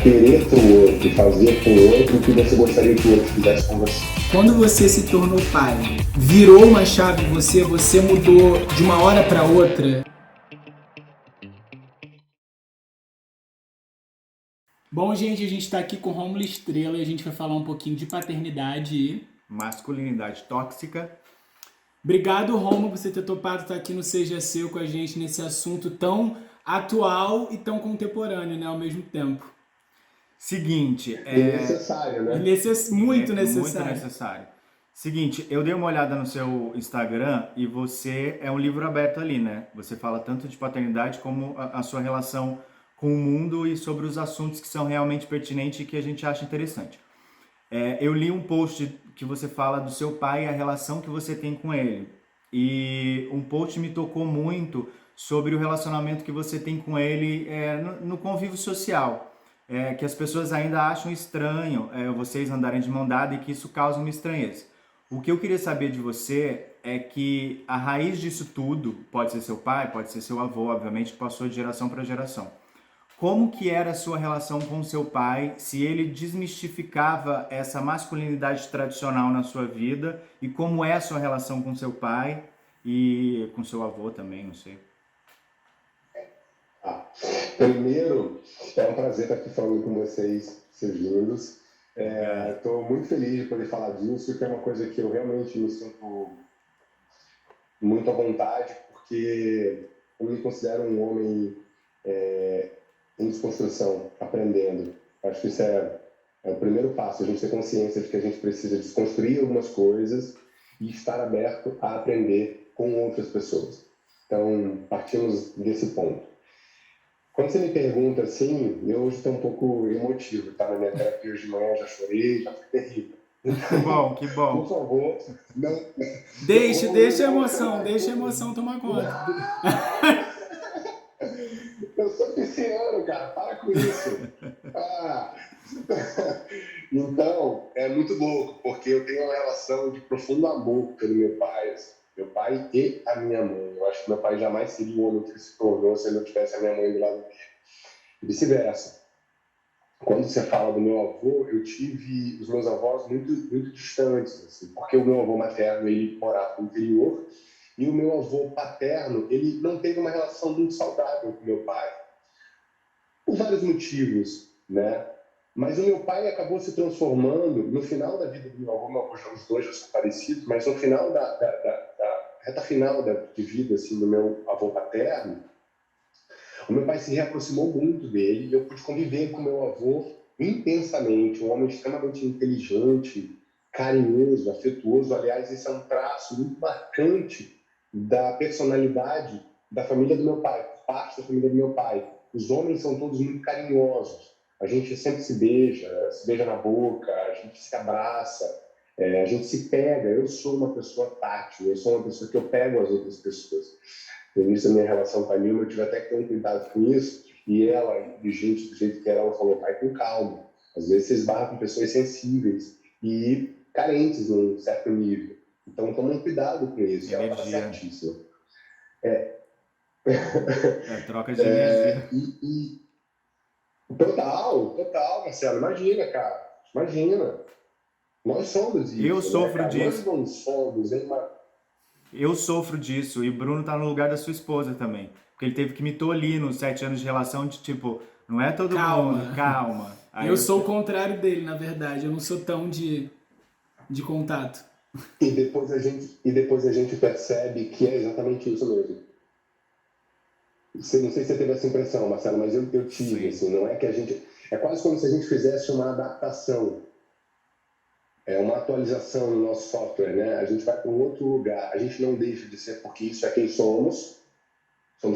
querer para o outro, fazer com o outro o que você gostaria que o outro fizesse com você. Quando você se tornou pai, virou uma chave em você? Você mudou de uma hora para outra? Bom, gente, a gente está aqui com o Rômulo Estrela e a gente vai falar um pouquinho de paternidade e masculinidade tóxica. Obrigado, Rômulo, por você ter topado estar aqui no Seja Seu com a gente nesse assunto tão atual e tão contemporâneo, né, ao mesmo tempo. Seguinte, E necessário, né? Muito necessário. Muito necessário. Seguinte, eu dei uma olhada no seu Instagram e você é um livro aberto ali, né? Você fala tanto de paternidade como a sua relação com o mundo e sobre os assuntos que são realmente pertinentes e que a gente acha interessante. Eu li um post que você fala do seu pai e a relação que você tem com ele. E um post me tocou muito sobre o relacionamento que você tem com ele no convívio social. Que as pessoas ainda acham estranho vocês andarem de mão dada e que isso causa uma estranheza. O que eu queria saber de você é que a raiz disso tudo, pode ser seu pai, pode ser seu avô, obviamente, que passou de geração para geração. Como que era a sua relação com seu pai, se ele desmistificava essa masculinidade tradicional na sua vida, e como é a sua relação com seu pai e com seu avô também, não sei. Primeiro, é um prazer estar aqui falando com vocês, seus lindos. Estou muito feliz de poder falar disso, que é uma coisa que eu realmente me sinto muito à vontade, porque eu me considero um homem em desconstrução, aprendendo. Acho que isso é o primeiro passo, a gente ter consciência de que a gente precisa desconstruir algumas coisas e estar aberto a aprender com outras pessoas. Então, partimos desse ponto. Quando você me pergunta assim, eu hoje estou um pouco emotivo, tá? Na minha terapia hoje de manhã já chorei, já foi terrível. Que bom. Por favor, não... Deixa a emoção tomar conta. Eu sou pisciano, cara, para com isso. Então, é muito louco, porque eu tenho uma relação de profundo amor pelo meu pai. Assim. Meu pai e a minha mãe. Eu acho que meu pai jamais seria o homem que ele se tornou se ele não tivesse a minha mãe do lado dele. E vice-versa. Quando você fala do meu avô, eu tive os meus avós muito, muito distantes, assim, porque o meu avô materno ele morava no interior e o meu avô paterno ele não teve uma relação muito saudável com meu pai, por vários motivos, né? Mas o meu pai acabou se transformando no final da vida do meu avô os dois já são parecidos, mas no final da reta final de vida assim, do meu avô paterno, o meu pai se reaproximou muito dele e eu pude conviver com meu avô intensamente, um homem extremamente inteligente, carinhoso, afetuoso. Aliás, esse é um traço muito marcante da personalidade da família do meu pai, parte da família do meu pai. Os homens são todos muito carinhosos. A gente sempre se beija na boca, a gente se abraça, a gente se pega. Eu sou uma pessoa tátil, eu sou uma pessoa que eu pego as outras pessoas. No início da minha relação com a Nilma, eu tive até que ter um cuidado com isso, e ela, do jeito que era, ela falou, pai, com calma. Às vezes você esbarra com pessoas sensíveis e carentes num certo nível. Então, toma um cuidado com isso, e ela está certíssima. Troca de energia. Total, Marcelo, imagina, cara, imagina. Nós somos isso. Eu sofro né, disso. Nós não somos, hein, Eu sofro disso, e Bruno tá no lugar da sua esposa também. Porque ele teve que me tolir nos 7 anos de relação de tipo, não é todo mundo, calma. Aí eu sou o contrário dele, na verdade, eu não sou tão de contato. E depois a gente percebe que é exatamente isso mesmo. Não sei se você teve essa impressão, Marcelo, mas eu tive, assim, não é que a gente... É quase como se a gente fizesse uma adaptação, uma atualização no nosso software, né? A gente vai para um outro lugar, a gente não deixa de ser, porque isso é quem somos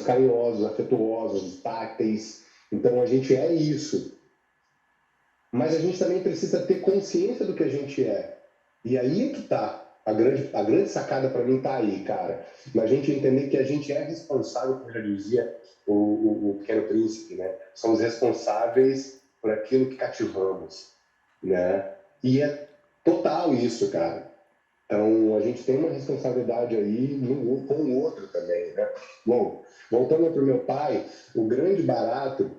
carinhosos, afetuosos, táteis, então a gente é isso. Mas a gente também precisa ter consciência do que a gente é. E aí é que tá. A grande sacada para mim tá aí, cara. Na gente entender que a gente é responsável, como já dizia o Pequeno Príncipe, né? Somos responsáveis por aquilo que cativamos, né? E é total isso, cara. Então, a gente tem uma responsabilidade aí com o outro também, né? Bom, voltando para o meu pai, o grande barato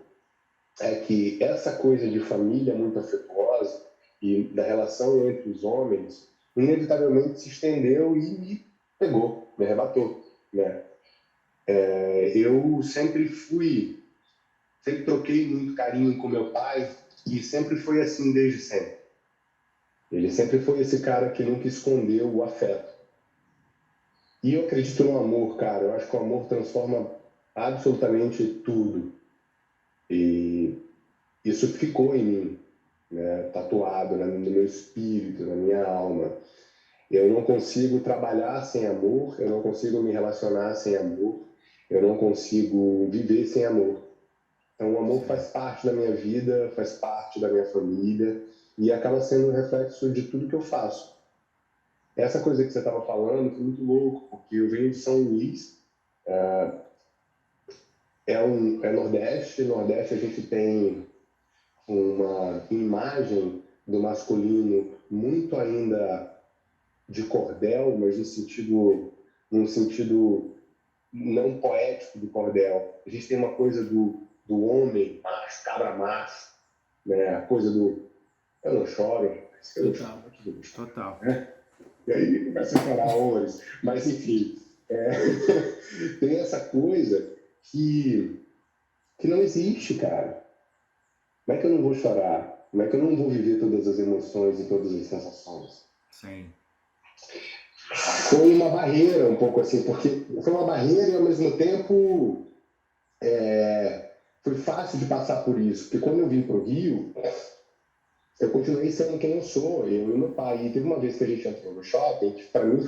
é que essa coisa de família muito afetuosa e da relação entre os homens, inevitavelmente se estendeu e me pegou, me arrebatou, né? Eu sempre troquei muito carinho com meu pai e sempre foi assim desde sempre. Ele sempre foi esse cara que nunca escondeu o afeto. E eu acredito no amor, cara. Eu acho que o amor transforma absolutamente tudo. E isso ficou em mim, né? Tatuado no meu espírito, na minha alma. Eu não consigo trabalhar sem amor, eu não consigo me relacionar sem amor, eu não consigo viver sem amor. Então, o amor Sim. faz parte da minha vida, faz parte da minha família e acaba sendo um reflexo de tudo que eu faço. Essa coisa que você estava falando foi muito louco, porque eu venho de São Luís, é Nordeste. Nordeste a gente tem uma imagem do masculino muito ainda de cordel, mas num sentido não poético do cordel. A gente tem uma coisa do homem macho, cabra macho, né? A coisa do eu não choro, eu não choro, tudo bem. Total. E aí começa a chorar horrores. Mas, enfim, tem essa coisa que não existe, cara. Como é que eu não vou chorar? Como é que eu não vou viver todas as emoções e todas as sensações? Sim. Foi uma barreira, um pouco assim, porque foi uma barreira e, ao mesmo tempo, foi fácil de passar por isso. Porque quando eu vim para o Rio, eu continuei sendo quem eu sou, eu e meu pai. E teve uma vez que a gente entrou no shopping, que para mim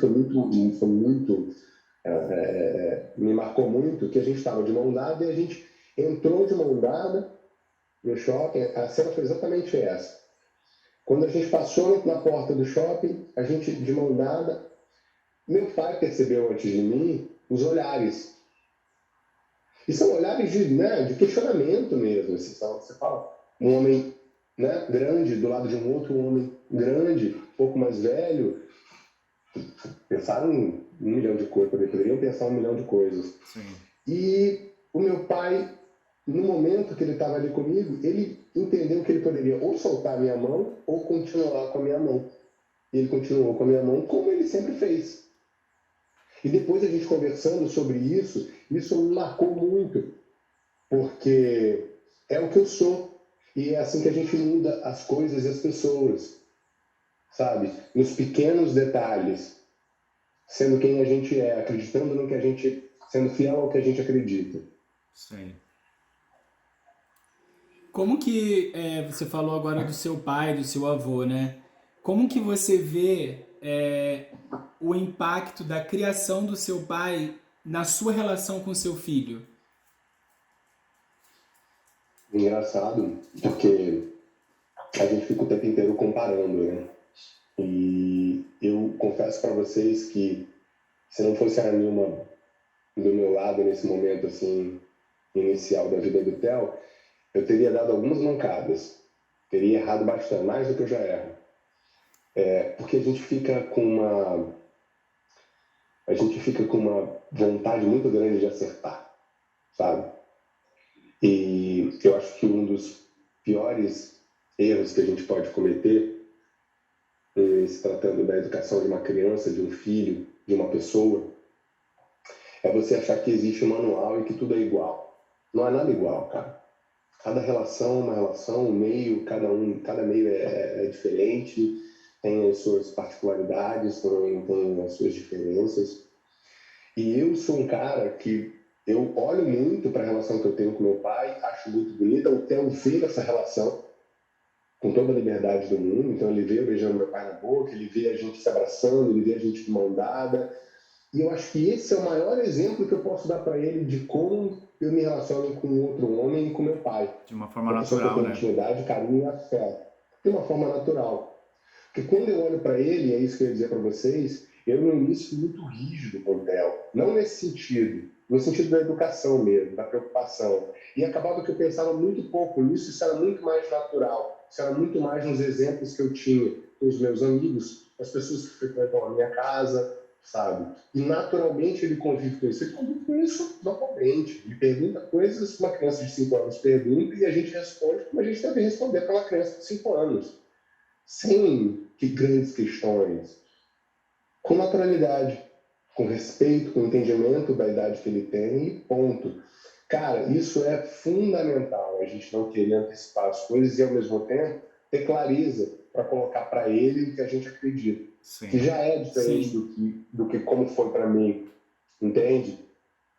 me marcou muito, que a gente estava de mão dada e a gente entrou de mão dada no shopping. A cena foi exatamente essa. Quando a gente passou na porta do shopping, a gente de mão dada, meu pai percebeu antes de mim os olhares. E são olhares de questionamento mesmo. Você fala, um homem, né, grande do lado de um outro homem grande, um pouco mais velho, pensaram em 1 milhão de coisas, poderiam pensar 1 milhão de coisas. Sim. E o meu pai, no momento que ele estava ali comigo, ele entendeu que ele poderia ou soltar a minha mão ou continuar com a minha mão. E ele continuou com a minha mão como ele sempre fez. E depois a gente conversando sobre isso me marcou muito, porque é o que eu sou. E é assim que a gente muda as coisas e as pessoas, sabe? Nos pequenos detalhes, sendo quem a gente é, acreditando no que a gente, sendo fiel ao que a gente acredita. Sim. Como que você falou agora do seu pai, do seu avô, né? Como que você vê o impacto da criação do seu pai na sua relação com seu filho? Engraçado, porque a gente fica o tempo inteiro comparando, né? E eu confesso para vocês que se não fosse a Nilma do meu lado nesse momento assim inicial da vida do Theo, eu teria dado algumas mancadas, teria errado bastante, mais do que eu já erro. Porque a gente fica com uma vontade muito grande de acertar, sabe? E eu acho que um dos piores erros que a gente pode cometer, se tratando da educação de uma criança, de um filho, de uma pessoa, é você achar que existe um manual e que tudo é igual. Não é nada igual, cara. Cada relação é uma relação, o meio, cada meio é diferente, tem as suas particularidades, tem as suas diferenças. E eu sou um cara que eu olho muito para a relação que eu tenho com meu pai, acho muito bonita, o Theo vê essa relação com toda a liberdade do mundo, então ele vê eu beijando meu pai na boca, ele vê a gente se abraçando, ele vê a gente de mão dada, e eu acho que esse é o maior exemplo que eu posso dar para ele de como eu me relaciono com outro homem e com meu pai. De uma forma Uma pessoa que eu natural, tenho né? intimidade, carinho e afeto. De uma forma natural. Porque quando eu olho para ele, é isso que eu ia dizer para vocês, eu no início fui muito rígido com o Theo. Não nesse sentido, no sentido da educação mesmo, da preocupação. E acabava que eu pensava muito pouco nisso, isso era muito mais natural. Isso era muito mais nos exemplos que eu tinha com os meus amigos, as pessoas que frequentam a minha casa, sabe? E naturalmente ele convive com isso. Ele convive com isso normalmente. Ele pergunta coisas que uma criança de 5 anos pergunta e a gente responde como a gente deve responder para uma criança de 5 anos. Sem que grandes questões. Com naturalidade, com respeito, com entendimento da idade que ele tem e ponto. Cara, isso é fundamental, a gente não querer antecipar as coisas e, ao mesmo tempo, ter clareza para colocar para ele o que a gente acredita. Sim. Que já é diferente do que como foi para mim, entende?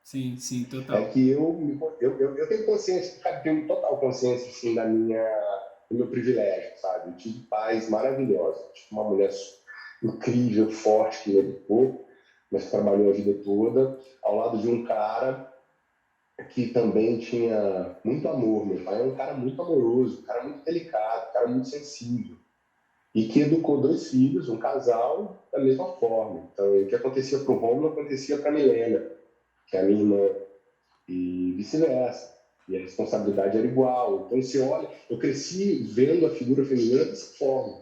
Sim, sim, total. É que eu tenho consciência, cara, tenho total consciência, assim, do meu privilégio, sabe? Eu tive pais maravilhosos, tive uma mulher incrível, forte, que me educou, mas que trabalhou a vida toda, ao lado de um cara que também tinha muito amor. Meu pai é um cara muito amoroso, um cara muito delicado, um cara muito sensível. E que educou 2 filhos, um casal, da mesma forma. Então, o que acontecia para o Romulo acontecia para a Milena, que é a minha irmã, e vice-versa. E a responsabilidade era igual. Então, você olha, eu cresci vendo a figura feminina dessa forma.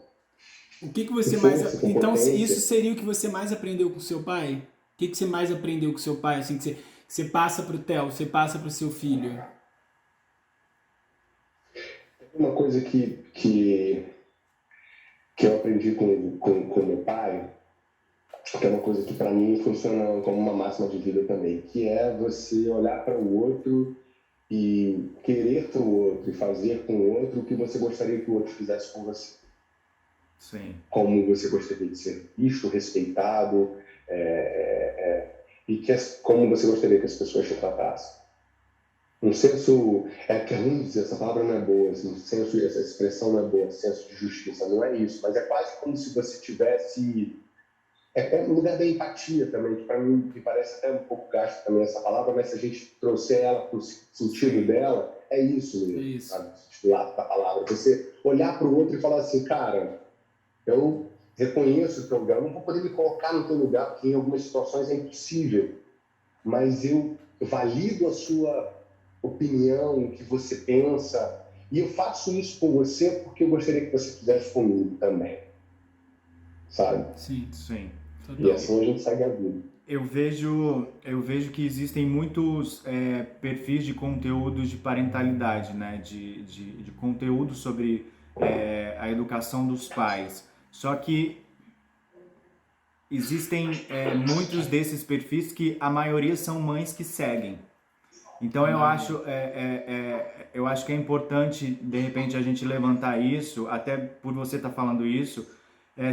O que você força, mais... com Então, potência. isso seria o que você mais aprendeu com seu pai? O que você mais aprendeu com seu pai? Assim, que você passa pro Theo, você passa pro seu filho? Uma coisa que eu aprendi com meu pai, que é uma coisa que para mim funciona como uma máxima de vida também, que é você olhar para o outro e querer para o outro e fazer com o outro o que você gostaria que o outro fizesse com você. Sim. Como você gostaria de ser visto, respeitado, e como você gostaria que as pessoas te tratassem. Um senso, que é ruim dizer, essa palavra não é boa, assim, essa expressão não é boa, senso de justiça, não é isso, mas é quase como se você tivesse... É um lugar da empatia também, que para mim me parece até um pouco gasto também essa palavra, mas se a gente trouxer ela para o sentido dela, é isso mesmo, isso. sabe? O sentido lato da palavra. Você olhar para o outro e falar assim, cara, eu reconheço o teu lugar, eu não vou poder me colocar no teu lugar, porque em algumas situações é impossível, mas eu valido a sua opinião, o que você pensa, e eu faço isso com você porque eu gostaria que você fizesse comigo também, sabe? Sim. E assim a gente segue a vida. Eu vejo que existem muitos perfis de conteúdos de parentalidade, né? De conteúdo sobre a educação dos pais. Só que existem muitos desses perfis que a maioria são mães que seguem. Então eu acho que é importante, de repente, a gente levantar isso, até por você estar falando isso,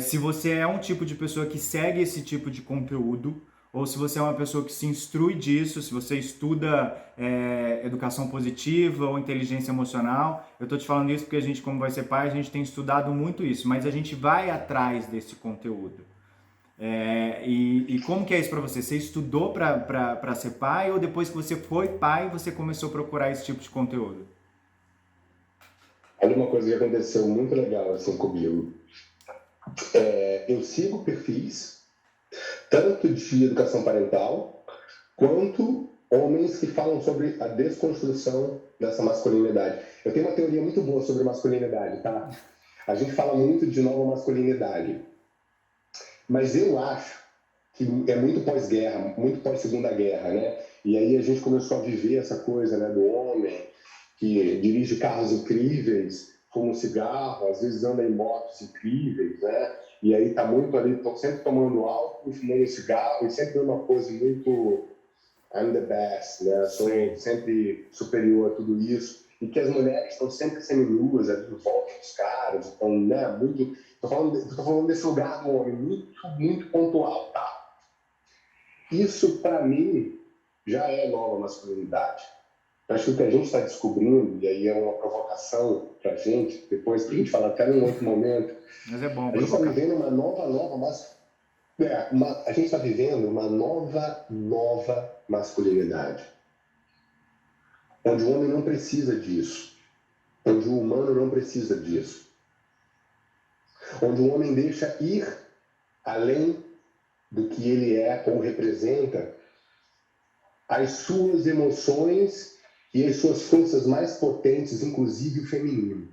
se você é um tipo de pessoa que segue esse tipo de conteúdo, ou se você é uma pessoa que se instrui disso, se você estuda educação positiva ou inteligência emocional. Eu estou te falando isso porque a gente, como vai ser pai, a gente tem estudado muito isso, mas a gente vai atrás desse conteúdo. E como que é isso para você? Você estudou para ser pai, ou depois que você foi pai, você começou a procurar esse tipo de conteúdo? Olha uma coisa que aconteceu muito legal assim comigo. Eu sigo perfis tanto de educação parental, quanto homens que falam sobre a desconstrução dessa masculinidade. Eu tenho uma teoria muito boa sobre masculinidade, tá? A gente fala muito de nova masculinidade, mas eu acho que é muito pós-guerra, muito pós-segunda guerra, né? E aí a gente começou a viver essa coisa, né, do homem que dirige carros incríveis, fuma um cigarro, às vezes anda em motos incríveis, né? E aí tá muito ali, sempre tomando álcool, fumando cigarro, e sempre numa pose muito I'm the best, né? Sou sempre superior a tudo isso. E que as mulheres estão sempre seminuas, ali em volta dos caras, estão, né, muito... Tô falando desse lugar do homem, muito pontual, tá? Isso, para mim, já é nova masculinidade. Acho que o que a gente está descobrindo, e aí é uma provocação para a gente, depois que a gente fala até num outro momento, mas é bom a gente está provocar. vivendo uma a gente está vivendo uma nova masculinidade, onde o homem não precisa disso, onde o humano não precisa disso, onde o homem deixa ir além do que ele é ou representa as suas emoções e as suas forças mais potentes, inclusive o feminino.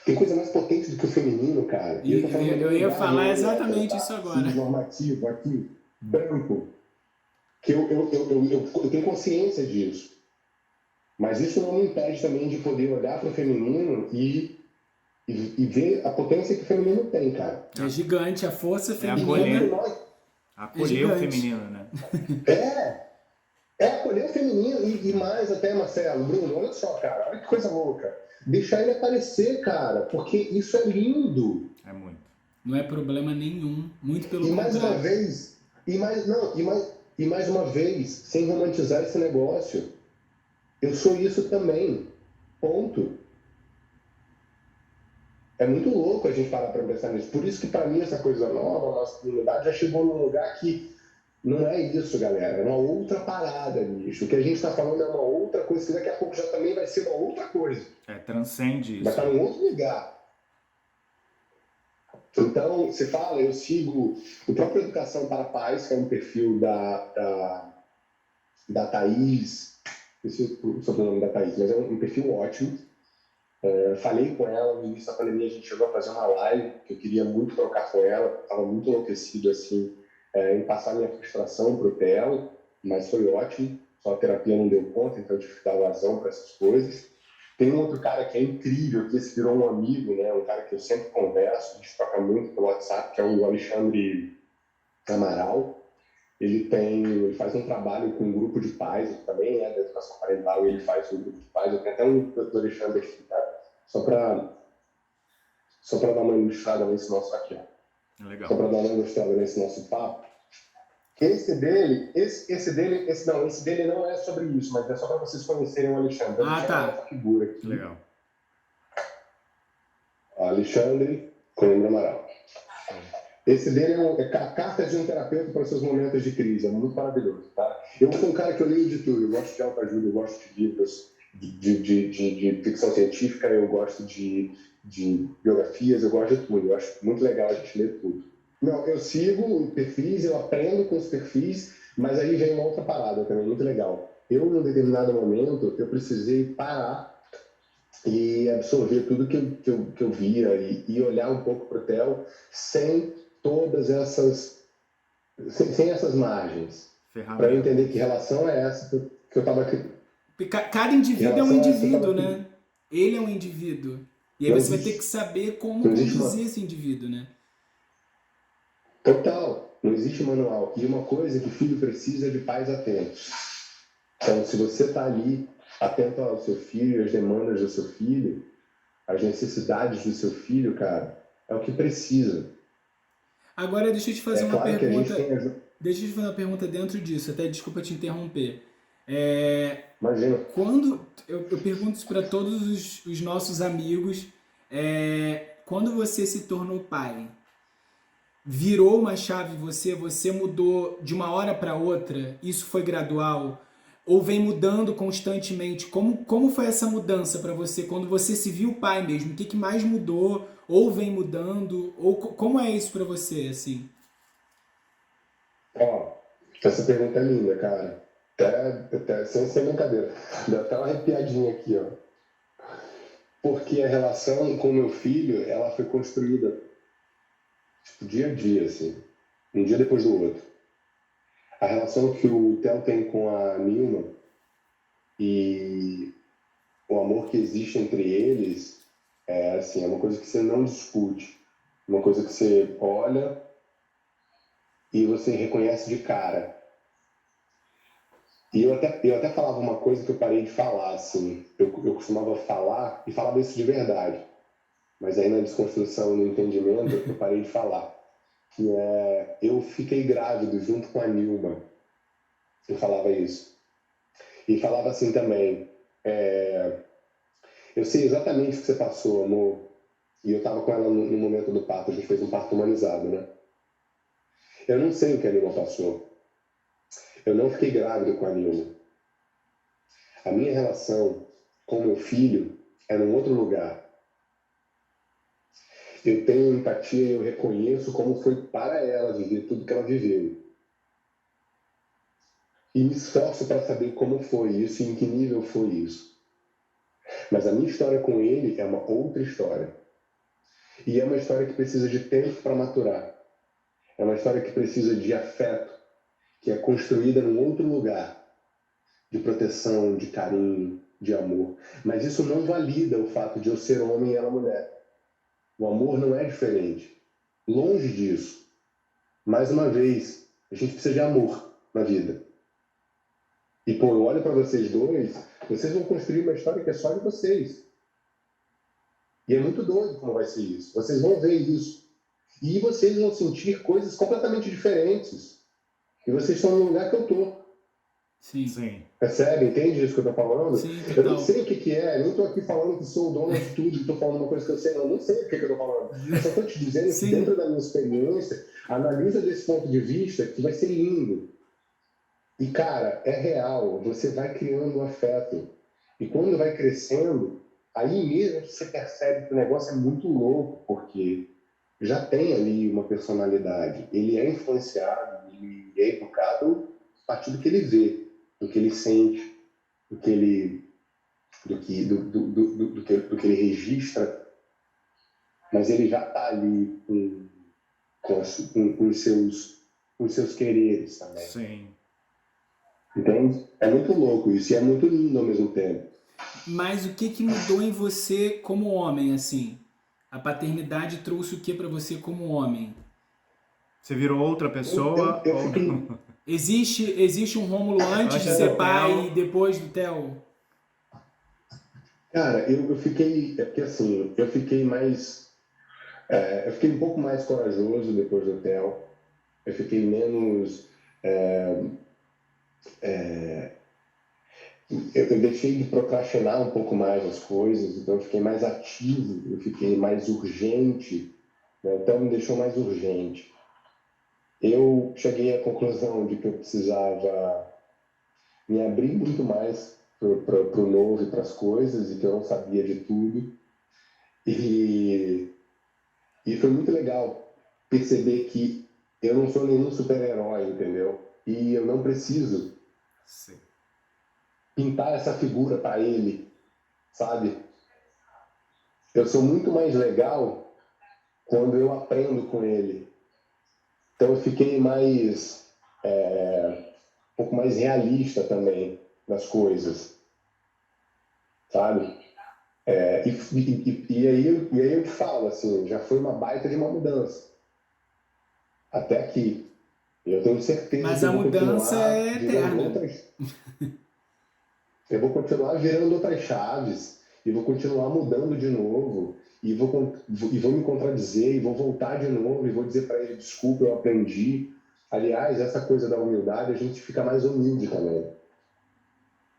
Tem coisa mais potente do que o feminino, cara. E eu tô falando Eu ia falar exatamente isso agora. normativo aqui, branco, que eu tenho consciência disso. Mas isso não me impede também de poder olhar para o feminino e ver a potência que o feminino tem, cara. É gigante, a força acolher. feminina. Acolher o feminino, né? Acolher o feminino e mais até, Marcelo, Bruno, olha só, cara, olha que coisa louca. Deixar ele aparecer, cara, porque isso é lindo. É muito. Não é problema nenhum, muito pelo E contrário. mais uma vez, e mais uma vez, sem romantizar esse negócio, eu sou isso também, ponto. É muito louco a gente parar para pensar nisso. Por isso que para mim essa coisa nova, a masculinidade, já chegou num lugar que não é isso, galera. É uma outra parada, bicho. O que a gente está falando é uma outra coisa, que daqui a pouco já também vai ser uma outra coisa. Transcende isso. Vai estar num outro lugar. Então, você fala, eu sigo o próprio Educação para Pais, que é um perfil da Thaís, não sei o sobrenome da Thaís, mas é um perfil ótimo. Falei com ela no início da pandemia, a gente chegou a fazer uma live que eu queria muito trocar com ela, estava muito enlouquecido assim, em passar minha frustração para o Theo, mas foi ótimo, só a terapia não deu conta, então eu tive que dar vazão para essas coisas. Tem um outro cara que é incrível, que esse virou um amigo, né? Um cara que eu sempre converso, a gente troca muito pelo WhatsApp, que é o Alexandre Amaral. Ele faz um trabalho com um grupo de pais, ele também é da educação parental, e ele faz um grupo de pais. Eu tenho até um do Alexandre aqui, cara, só para dar uma ilustrada nesse nosso aqui, ó. Legal. Só para dar uma ilustrada nesse nosso papo. Esse dele não é sobre isso, mas é só para vocês conhecerem o Alexandre. Tá. É essa figura aqui. Legal. Alexandre Coimbra Amaral. Esse dele é cartas de um terapeuta para os seus momentos de crise. É muito maravilhoso, tá? Eu sou um cara que eu leio de tudo. Eu gosto de autoajuda, eu gosto de livros de ficção científica, eu gosto de biografias, eu gosto de tudo. Eu acho muito legal a gente ler tudo. Não, eu sigo perfis, eu aprendo com os perfis, mas aí vem uma outra parada também, muito legal. Eu, num determinado momento, eu precisei parar e absorver tudo que eu via e olhar um pouco para o Theo sem todas essas... sem essas margens. Para eu entender que relação é essa que eu estava... Cada indivíduo é um indivíduo, né? Ele é um indivíduo. E aí você vai ter que saber como conduzir esse indivíduo, né? Total. Não existe manual. E uma coisa que filho precisa é de pais atentos. Então, se você está ali atento ao seu filho, às demandas do seu filho, às necessidades do seu filho, cara, é o que precisa. Agora, deixa eu te fazer uma pergunta. Deixa eu te fazer uma pergunta dentro disso. Até desculpa te interromper. Imagina. Quando eu pergunto isso para todos os nossos amigos, quando você se tornou pai, virou uma chave você mudou de uma hora para outra? Isso foi gradual? Ou vem mudando constantemente? Como foi essa mudança para você quando você se viu pai mesmo? O que mais mudou? Ou vem mudando? Ou como é isso para você, assim? Essa pergunta é linda, cara. Até sem brincadeira. Dá até uma arrepiadinha aqui, ó. Porque a relação com meu filho, ela foi construída tipo, dia a dia, assim. Um dia depois do outro. A relação que o Theo tem com a Nilma e o amor que existe entre eles é uma coisa que você não discute. Uma coisa que você olha e você reconhece de cara. E eu até falava uma coisa que eu parei de falar, assim. Eu costumava falar e falava isso de verdade. Mas aí na desconstrução, no entendimento, eu parei de falar. Que eu fiquei grávido junto com a Nilma. Eu falava isso. E falava assim também, eu sei exatamente o que você passou, amor. E eu estava com ela no momento do parto, a gente fez um parto humanizado, né? Eu não sei o que a Nilma passou. Eu não fiquei grávido com a Nilma. A minha relação com meu filho é num outro lugar. Eu tenho empatia e eu reconheço como foi para ela viver tudo que ela viveu. E me esforço para saber como foi isso e em que nível foi isso. Mas a minha história com ele é uma outra história. E é uma história que precisa de tempo para maturar. É uma história que precisa de afeto, que é construída num outro lugar, de proteção, de carinho, de amor. Mas isso não valida o fato de eu ser homem e ela mulher. O amor não é diferente. Longe disso. Mais uma vez, a gente precisa de amor na vida. E, pô, eu olho para vocês dois, vocês vão construir uma história que é só de vocês. E é muito doido como vai ser isso. Vocês vão ver isso. E vocês vão sentir coisas completamente diferentes. E vocês estão no lugar que eu tô. Sim. Sim. Percebe? Entende isso que eu tô falando? Sim, Eu não total. sei o que é. Eu não tô aqui falando que sou o dono de tudo, que tô falando uma coisa que eu sei. Eu não sei o que eu tô falando. Eu só tô te dizendo que Sim. dentro da minha experiência, analisa desse ponto de vista que vai ser lindo. E, cara, é real. Você vai criando um afeto. E quando vai crescendo, aí mesmo você percebe que o negócio é muito louco, porque já tem ali uma personalidade. Ele é influenciado, ele é educado a partir do que ele vê, do que ele sente, do que ele, do que ele registra. Mas ele já está ali com os seus quereres também. Sim. Entende? É muito louco isso e é muito lindo ao mesmo tempo. Mas o que mudou em você como homem, assim? A paternidade trouxe o que para você como homem? Você virou outra pessoa? Eu ou fiquei... não? Existe um Rômulo antes de Antes ser do pai Theo. e depois do Theo? Cara, eu fiquei... É porque assim, eu fiquei mais... eu fiquei um pouco mais corajoso depois do Theo. Eu fiquei menos... Eu deixei de procrastinar um pouco mais as coisas, então eu fiquei mais ativo, eu fiquei mais urgente, né? Então me deixou mais urgente. Eu cheguei à conclusão de que eu precisava me abrir muito mais para o novo e para as coisas, e que eu não sabia de tudo. E foi muito legal perceber que eu não sou nenhum super-herói, entendeu? E eu não preciso Sim. pintar essa figura para ele, sabe? Eu sou muito mais legal quando eu aprendo com ele. Então eu fiquei mais um pouco mais realista também nas coisas, sabe? E aí eu te falo assim, já foi uma baita de uma mudança até aqui. Eu tenho certeza Mas que a eu vou mudança continuar é virando eterna. eu vou continuar virando outras chaves e vou continuar mudando de novo e vou me contradizer e vou voltar de novo e vou dizer para ele, desculpa, eu aprendi. Aliás, essa coisa da humildade, a gente fica mais humilde também.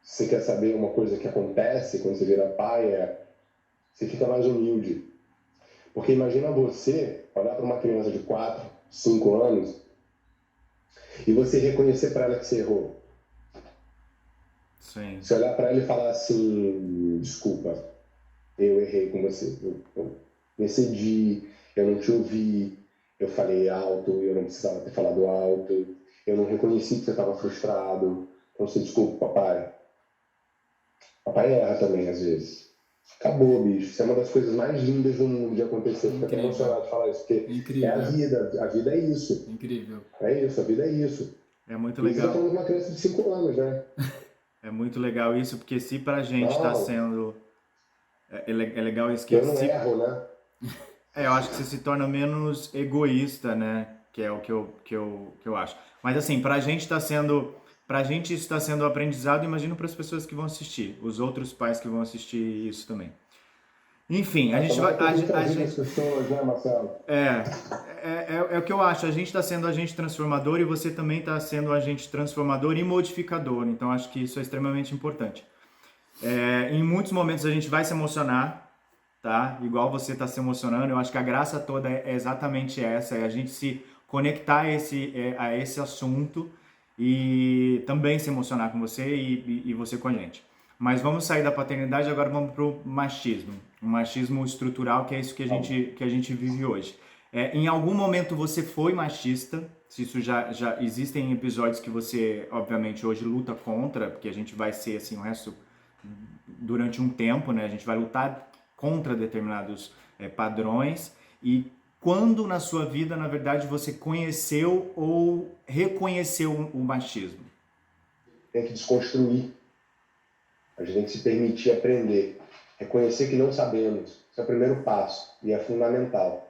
Você quer saber uma coisa que acontece quando você vira pai, você fica mais humilde. Porque imagina você olhar para uma criança de 4, 5 anos e você reconhecer para ela que você errou. Sim. Você olhar para ela e falar assim, desculpa, eu errei com você, eu me excedi, eu não te ouvi, eu falei alto, eu não precisava ter falado alto, eu não reconheci que você estava frustrado, então você desculpa, papai. Papai erra também, às vezes. Acabou, bicho. Isso é uma das coisas mais lindas do mundo de acontecer. Fico até Incrível. emocionado de falar isso, porque Incrível. é a vida é isso. Incrível. É isso, a vida é isso. É muito E você tá legal. falando de uma criança de 5 anos, né? É muito legal isso, porque se pra gente tá Não, sendo. É legal isso que eu não se erro, né? eu acho que você se torna menos egoísta, né? Que é o que eu acho. Mas assim, pra gente isso está sendo aprendizado, imagino para as pessoas que vão assistir, os outros pais que vão assistir isso também. Enfim, a gente vai. A gente... pessoas, né, Marcelo? É o que eu acho. A gente está sendo agente transformador e você também está sendo agente transformador e modificador. Então acho que isso é extremamente importante. Em muitos momentos a gente vai se emocionar, tá? Igual você está se emocionando. Eu acho que a graça toda é exatamente essa, é a gente se conectar a esse assunto e também se emocionar com você e você com a gente. Mas vamos sair da paternidade e agora vamos para o machismo. O machismo estrutural, que é isso que a gente vive hoje. Em algum momento você foi machista, se isso já existem episódios que você, obviamente, hoje luta contra, porque a gente vai ser assim o resto durante um tempo, né? A gente vai lutar contra determinados padrões. E quando na sua vida, na verdade, você conheceu ou reconheceu o machismo? Tem que desconstruir. A gente tem que se permitir aprender. Reconhecer que não sabemos. Esse é o primeiro passo e é fundamental.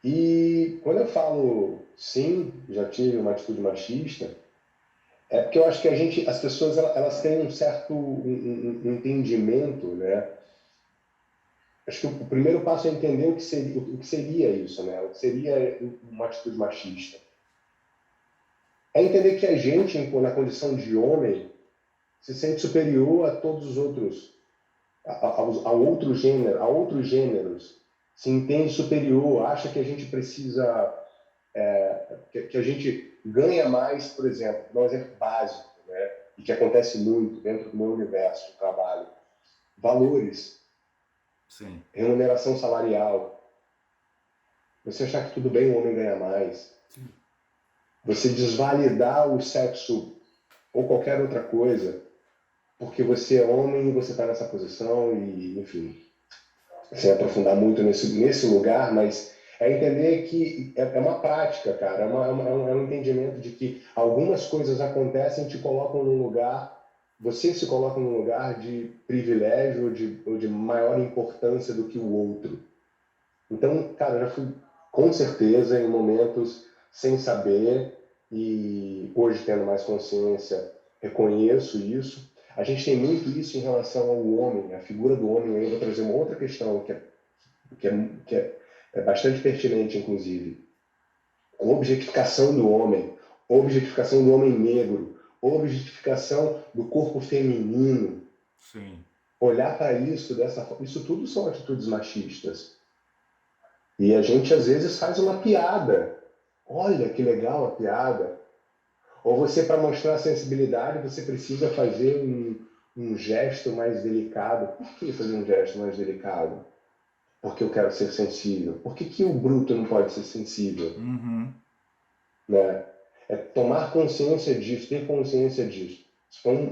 E quando eu falo sim, já tive uma atitude machista, é porque eu acho que as pessoas, elas têm um certo entendimento, né? Acho que o primeiro passo é entender o que seria isso, né? O que seria uma atitude machista. É entender que a gente, na condição de homem, se sente superior a todos os outros, a outros gêneros, se entende superior, acha que a gente precisa, que a gente ganha mais, por exemplo, vou dar um exemplo básico, né? E que acontece muito dentro do meu universo de trabalho. Valores, Sim. remuneração salarial. Você achar que tudo bem o homem ganhar mais. Você desvalidar o sexo ou qualquer outra coisa porque você é homem e você está nessa posição e, enfim, sem aprofundar muito nesse lugar, mas é entender que é uma prática, cara, é um entendimento de que algumas coisas acontecem e te colocam num lugar, você se coloca num lugar de privilégio ou de maior importância do que o outro. Então, cara, eu já fui com certeza em momentos sem saber e hoje tendo mais consciência, reconheço isso. A gente tem muito isso em relação ao homem, a figura do homem. Eu vou trazer uma outra questão que é bastante pertinente, inclusive. A objetificação do homem, objetificação do homem negro, objetificação do corpo feminino. Sim. Olhar para isso dessa forma, isso tudo são atitudes machistas. E a gente às vezes faz uma piada. Olha que legal a piada. Ou você, para mostrar sensibilidade, você precisa fazer um gesto mais delicado. Por que fazer um gesto mais delicado? Porque eu quero ser sensível. Por que o bruto não pode ser sensível? Uhum. Né? É tomar consciência disso, ter consciência disso.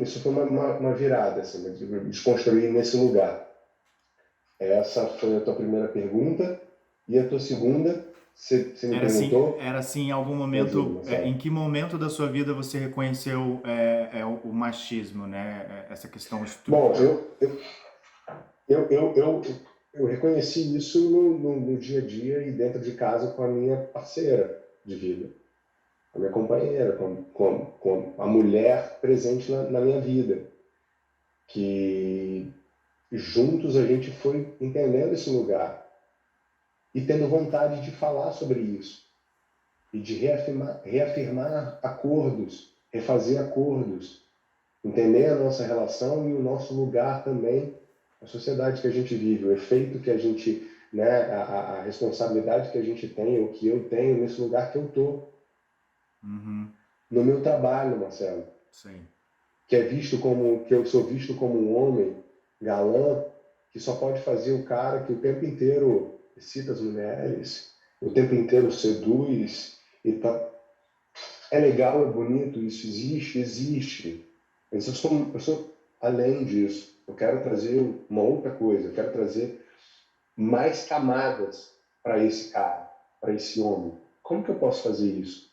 Isso foi uma virada, assim, desconstruir nesse lugar. Essa foi a tua primeira pergunta. E a tua segunda, você me perguntou? Era assim, em algum momento, Ajuda, sabe? em que momento da sua vida você reconheceu o machismo, né? Essa questão Bom, estrutural. eu reconheci isso no dia a dia e dentro de casa com a minha parceira de vida, a minha companheira, com a mulher presente na minha vida. Que juntos a gente foi entendendo esse lugar e tendo vontade de falar sobre isso e de reafirmar acordos, refazer acordos, entender a nossa relação e o nosso lugar também, a sociedade que a gente vive, o efeito que a gente, né, a responsabilidade que a gente tem, o que eu tenho nesse lugar que eu tô, Uhum. no meu trabalho, Marcelo, Sim. que eu sou visto como um homem galã que só pode fazer o cara que o tempo inteiro excita as mulheres, o tempo inteiro seduz e tá. É legal, é bonito, isso existe. Mas eu sou além disso. Eu quero trazer uma outra coisa, eu quero trazer mais camadas para esse cara, para esse homem. Como que eu posso fazer isso?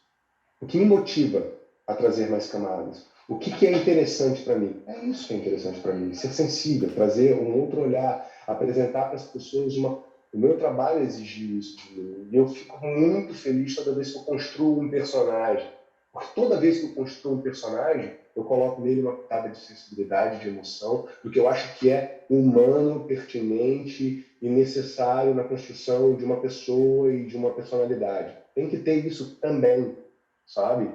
O que me motiva a trazer mais camadas? O que é interessante para mim? É isso que é interessante para mim, ser sensível, trazer um outro olhar, apresentar para as pessoas uma. O meu trabalho exige isso de mim. E eu fico muito feliz toda vez que eu construo um personagem. Porque toda vez que eu construo um personagem, eu coloco nele uma pitada de sensibilidade, de emoção, do que eu acho que é humano, pertinente e necessário na construção de uma pessoa e de uma personalidade. Tem que ter isso também, sabe?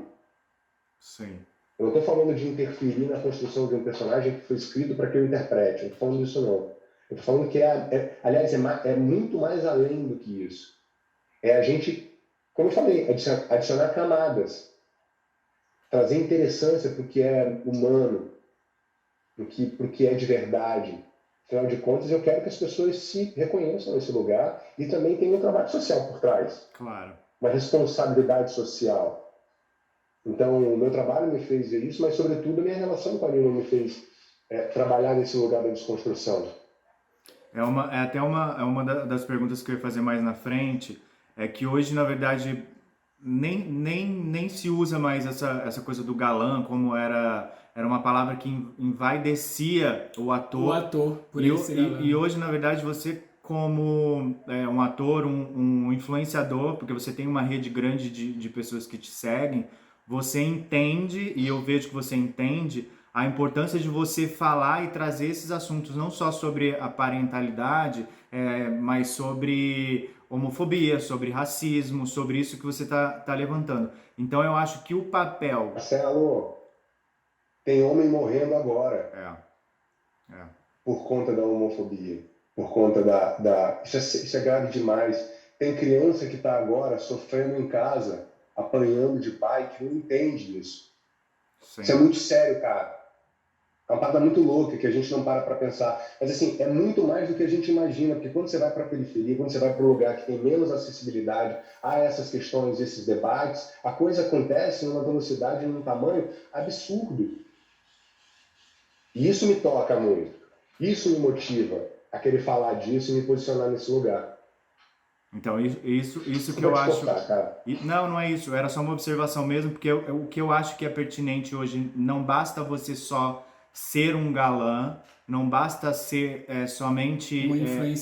Sim. Eu não estou falando de interferir na construção de um personagem que foi escrito para que eu interprete. Eu não estou falando disso, não. Eu estou falando que aliás, é muito mais além do que isso. É a gente, como eu falei, adicionar camadas, trazer interessância para o que é humano, para o que é de verdade. Afinal de contas, eu quero que as pessoas se reconheçam nesse lugar e também tenham um trabalho social por trás. Claro. Uma responsabilidade social. Então, o meu trabalho me fez ver isso, mas, sobretudo, a minha relação com a Nina me fez trabalhar nesse lugar da desconstrução. Das perguntas que eu ia fazer mais na frente, é que hoje, na verdade, nem se usa mais essa coisa do galã, como era uma palavra que envaidecia o ator. O ator, por E, ele ser galã. e hoje, na verdade, você como um ator, um influenciador, porque você tem uma rede grande de pessoas que te seguem, você entende, e eu vejo que você entende, a importância de você falar e trazer esses assuntos, não só sobre a parentalidade, mas sobre homofobia, sobre racismo, sobre isso que você tá levantando. Então eu acho que o papel... Marcelo, tem homem morrendo agora É. por conta da homofobia, por conta Isso é grave demais. Tem criança que está agora sofrendo em casa, apanhando de pai, que não entende isso. Sim. Isso é muito sério, cara. É uma parada muito louca que a gente não para pensar. Mas, assim, é muito mais do que a gente imagina, porque quando você vai para a periferia, quando você vai para um lugar que tem menos acessibilidade a essas questões, esses debates, a coisa acontece numa velocidade e num tamanho absurdo. E isso me toca muito. Isso me motiva a querer falar disso e me posicionar nesse lugar. Então, isso que eu acho... Cara. Não é isso. Era só uma observação mesmo, porque o que eu acho que é pertinente hoje, não basta você só ser um galã, não basta ser somente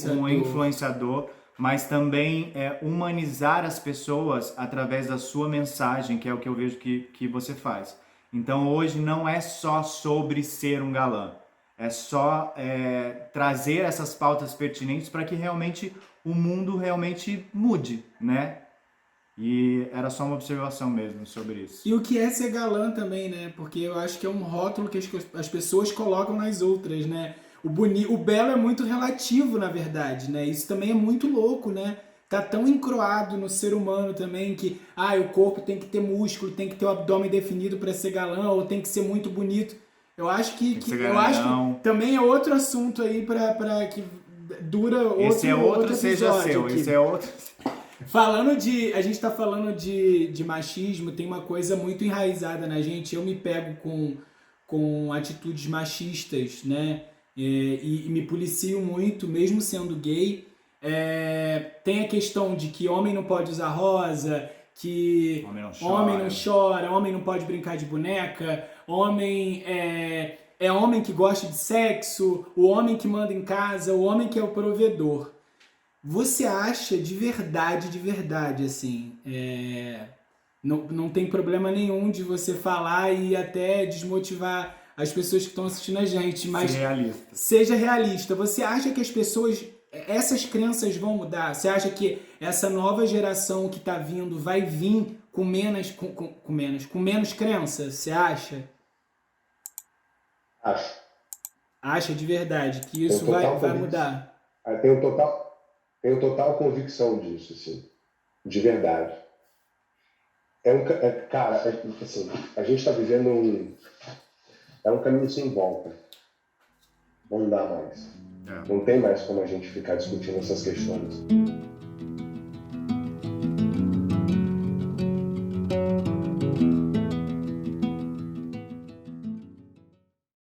um influenciador, mas também humanizar as pessoas através da sua mensagem, que é o que eu vejo que você faz. Então, hoje não é só sobre ser um galã. É só trazer essas pautas pertinentes para que realmente o mundo realmente mude, né? E era só uma observação mesmo sobre isso. E o que é ser galã também, né? Porque eu acho que é um rótulo que as pessoas colocam nas outras, né? O belo é muito relativo, na verdade, né? Isso também é muito louco, né? Tá tão encroado no ser humano também que o corpo tem que ter músculo, tem que ter o abdômen definido para ser galã, ou tem que ser muito bonito. Eu acho que também é outro assunto aí para que dura outro seja seu, aqui. esse é outro. A gente tá falando de machismo, tem uma coisa muito enraizada na gente. Eu me pego com atitudes machistas, né? E me policio muito, mesmo sendo gay. Tem a questão de que homem não pode usar rosa, que homem não chora, homem não pode brincar de boneca, homem é homem que gosta de sexo, o homem que manda em casa, o homem que é o provedor. Você acha de verdade, assim, não tem problema nenhum de você falar e até desmotivar as pessoas que estão assistindo a gente, mas seja realista. Você acha que as pessoas, essas crenças vão mudar? Você acha que essa nova geração que está vindo vai vir com menos crença? Você acha? Acho. Acha de verdade que isso vai mudar? Tenho total convicção disso, assim, de verdade. Cara, assim, a gente está vivendo um caminho sem volta. Não dá mais. Não tem mais como a gente ficar discutindo essas questões.